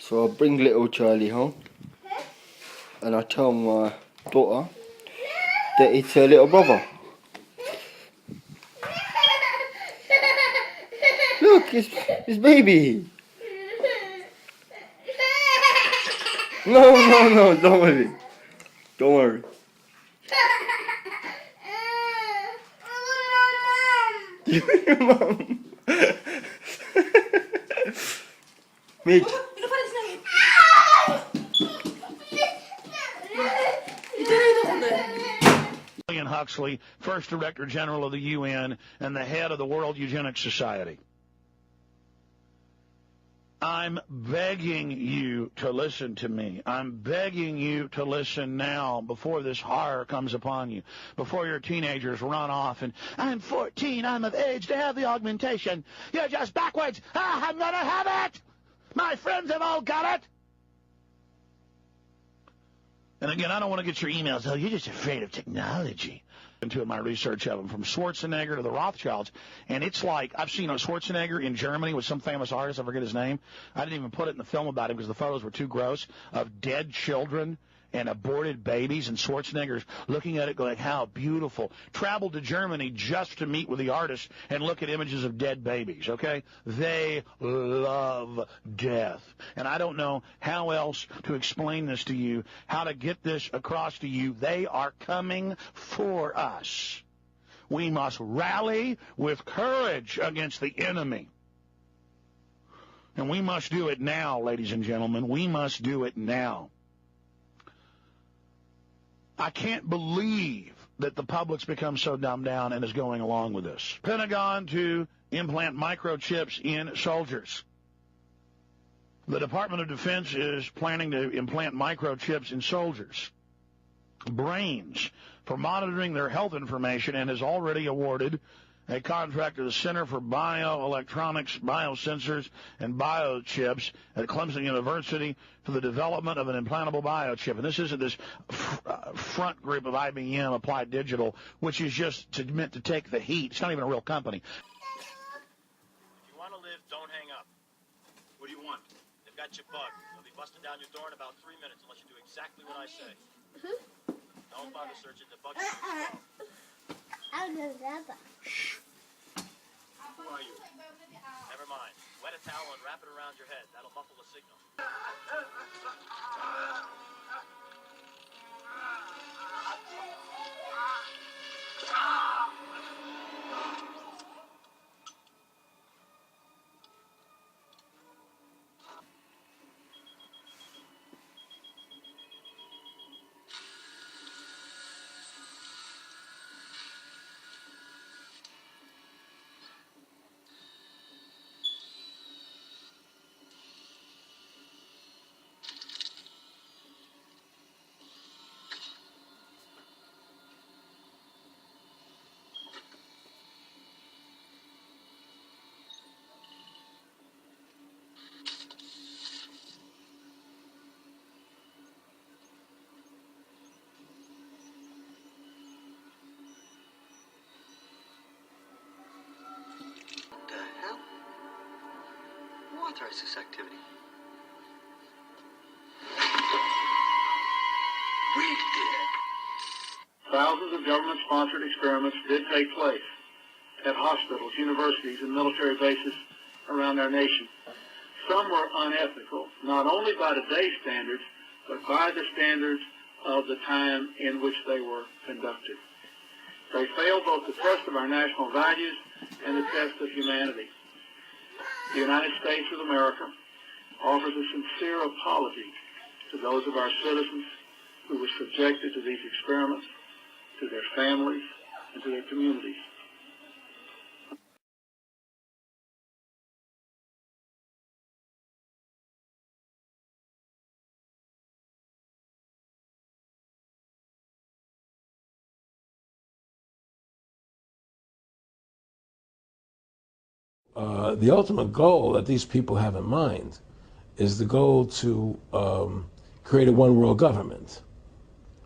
So I bring little Charlie home and I tell my daughter that it's her little brother. Look, it's baby. No, don't worry. Don't worry. Your mom. Mitch. Huxley, first Director General of the UN and the head of the World Eugenics Society. I'm begging you to listen to me. I'm begging you to listen now before this horror comes upon you, before your teenagers run off and, I'm 14, I'm of age to have the augmentation. You're just backwards. I'm going to have it. My friends have all got it. And again, I don't want to get your emails. Oh, you're just afraid of technology. Into my research of them, from Schwarzenegger to the Rothschilds, and it's like I've seen Schwarzenegger in Germany with some famous artist. I forget his name. I didn't even put it in the film about him because the photos were too gross, of dead children and aborted babies, and Schwarzenegger's looking at it going, how beautiful. Traveled to Germany just to meet with the artist and look at images of dead babies, okay? They love death. And I don't know how else to explain this to you, how to get this across to you. They are coming for us. We must rally with courage against the enemy. And we must do it now, ladies and gentlemen. We must do it now. I can't believe that the public's become so dumbed down and is going along with this. Pentagon to implant microchips in soldiers. The Department of Defense is planning to implant microchips in soldiers' brains for monitoring their health information, and has already awarded a contract to the Center for Bioelectronics, Biosensors, and Biochips at Clemson University for the development of an implantable biochip. And this isn't this front group of IBM, Applied Digital, which is just meant to take the heat. It's not even a real company. If you want to live, don't hang up. What do you want? They've got you bugged. They'll be busting down your door in about 3 minutes unless you do exactly what I say. Don't bother searching. The bugs are slow. I don't know that. Shh. Who are you? Never mind. Wet a towel and wrap it around your head. That'll muffle the signal. Authorize this activity. We did. Thousands of government-sponsored experiments did take place at hospitals, universities, and military bases around our nation. Some were unethical, not only by today's standards, but by the standards of the time in which they were conducted. They failed both the test of our national values and the test of humanity. The United States of America offers a sincere apology to those of our citizens who were subjected to these experiments, to their families, and to their communities. The ultimate goal that these people have in mind is the goal to create a one-world government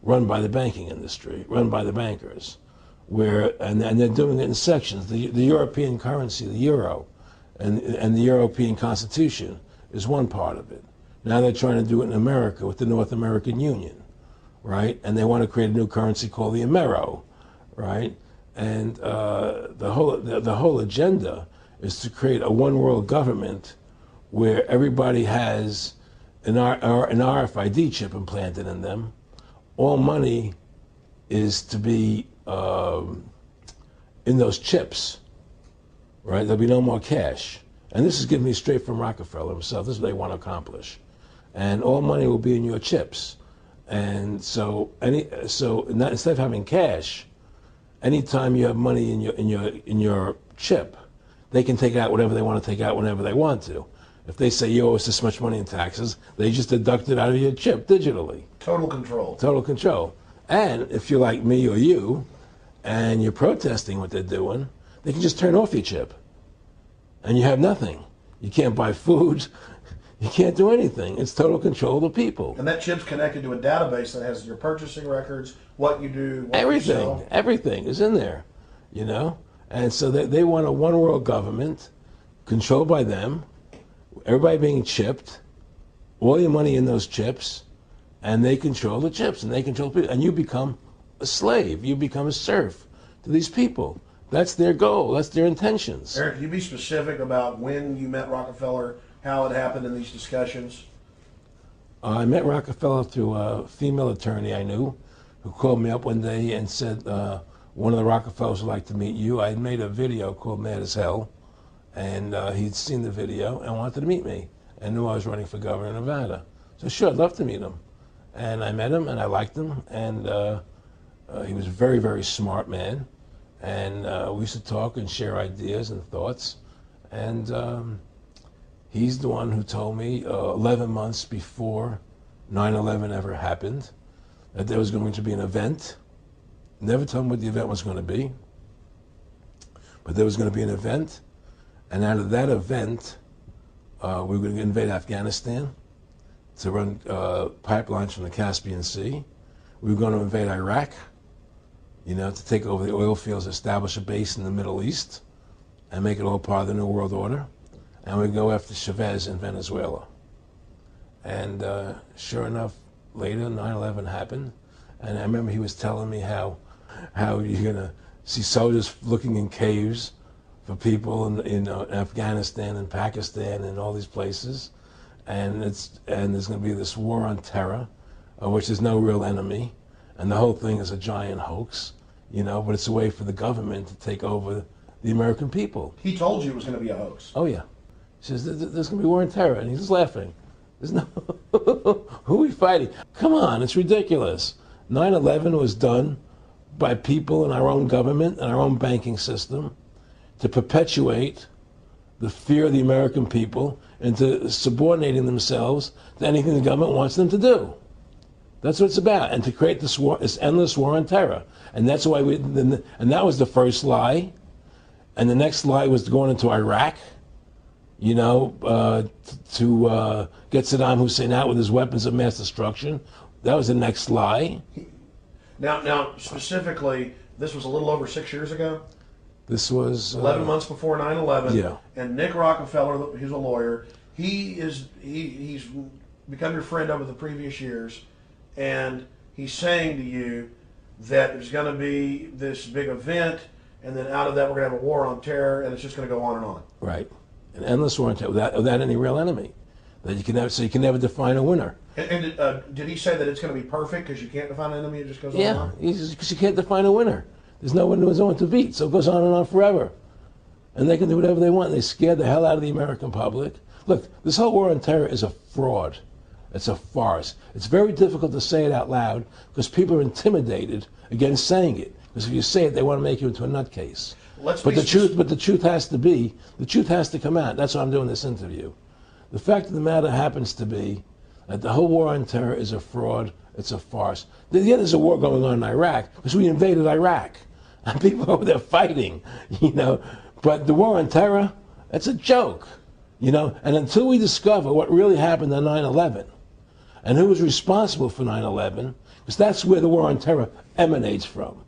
run by the banking industry, run by the bankers, and they're doing it in sections. The European currency, the euro, and the European Constitution is one part of it. Now they're trying to do it in America with the North American Union, right? And they want to create a new currency called the Amero, right? And the whole agenda is to create a one world government where everybody has an RFID chip implanted in them. All money is to be in those chips, right? There'll be no more cash. And this is given me straight from Rockefeller himself. This is what they want to accomplish. And all money will be in your chips. And so instead of having cash, anytime you have money in your chip, they can take out whatever they want to take out whenever they want to. If they say you owe us this much money in taxes, they just deduct it out of your chip digitally. Total control. Total control. And if you're like me or you, and you're protesting what they're doing, they can just turn off your chip. And you have nothing. You can't buy food. You can't do anything. It's total control of the people. And that chip's connected to a database that has your purchasing records, what you do, what Everything. you sell. Everything is in there, you know? And so they want a one world government controlled by them, everybody being chipped, all your money in those chips, and they control the chips, and they control people. And you become a slave. You become a serf to these people. That's their goal. That's their intentions. Eric, can you be specific about when you met Rockefeller, how it happened in these discussions? I met Rockefeller through a female attorney I knew who called me up one day and said, one of the Rockefellers would like to meet you. I had made a video called Mad as Hell, and he'd seen the video and wanted to meet me and knew I was running for governor of Nevada. So sure, I'd love to meet him. And I met him and I liked him, and he was a very, very smart man. And we used to talk and share ideas and thoughts. And he's the one who told me 11 months before 9/11 ever happened that there was going to be an event. Never told him what the event was going to be, but there was going to be an event. And out of that event, we were going to invade Afghanistan to run pipelines from the Caspian Sea. We were going to invade Iraq, you know, to take over the oil fields, establish a base in the Middle East, and make it all part of the New World Order. And we'd go after Chavez in Venezuela. And sure enough, later 9/11 happened. And I remember he was telling me how you're going to see soldiers looking in caves for people in Afghanistan and Pakistan and all these places. And there's going to be this war on terror, of which there's no real enemy. And the whole thing is a giant hoax, you know, but it's a way for the government to take over the American people. He told you it was going to be a hoax. Oh, yeah. He says, there's going to be war on terror. And he's just laughing. There's no, who are we fighting? Come on, it's ridiculous. 9/11 was done by people in our own government and our own banking system to perpetuate the fear of the American people into subordinating themselves to anything the government wants them to do. That's what it's about, and to create this war, this endless war on terror. And that's why and that was the first lie. And the next lie was going into Iraq, you know, to get Saddam Hussein out with his weapons of mass destruction. That was the next lie. Now, specifically, this was a little over 6 years ago. This was 11 months before 9/11. Yeah. And Nick Rockefeller, he's a lawyer. He's become your friend over the previous years, and he's saying to you that there's going to be this big event, and then out of that we're going to have a war on terror, and it's just going to go on and on. Right. An endless war on terror without any real enemy. That you can never define a winner. And did he say that it's going to be perfect because you can't define an enemy? It just goes on and on? Yeah, because you can't define a winner. There's no one to beat, so it goes on and on forever. And they can do whatever they want. They scare the hell out of the American public. Look, this whole war on terror is a fraud. It's a farce. It's very difficult to say it out loud because people are intimidated against saying it. Because if you say it, they want to make you into a nutcase. But the truth has to come out. That's why I'm doing this interview. The fact of the matter happens to be that the whole war on terror is a fraud. It's a farce. Yeah, there's a war going on in Iraq because we invaded Iraq. And people over there fighting, you know. But the war on terror, that's a joke, you know. And until we discover what really happened on 9/11 and who was responsible for 9/11, because that's where the war on terror emanates from.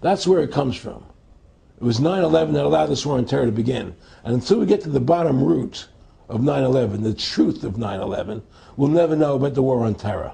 That's where it comes from. It was 9/11 that allowed this war on terror to begin. And until we get to the bottom root of 9/11, the truth of 9/11, we'll never know about the war on terror.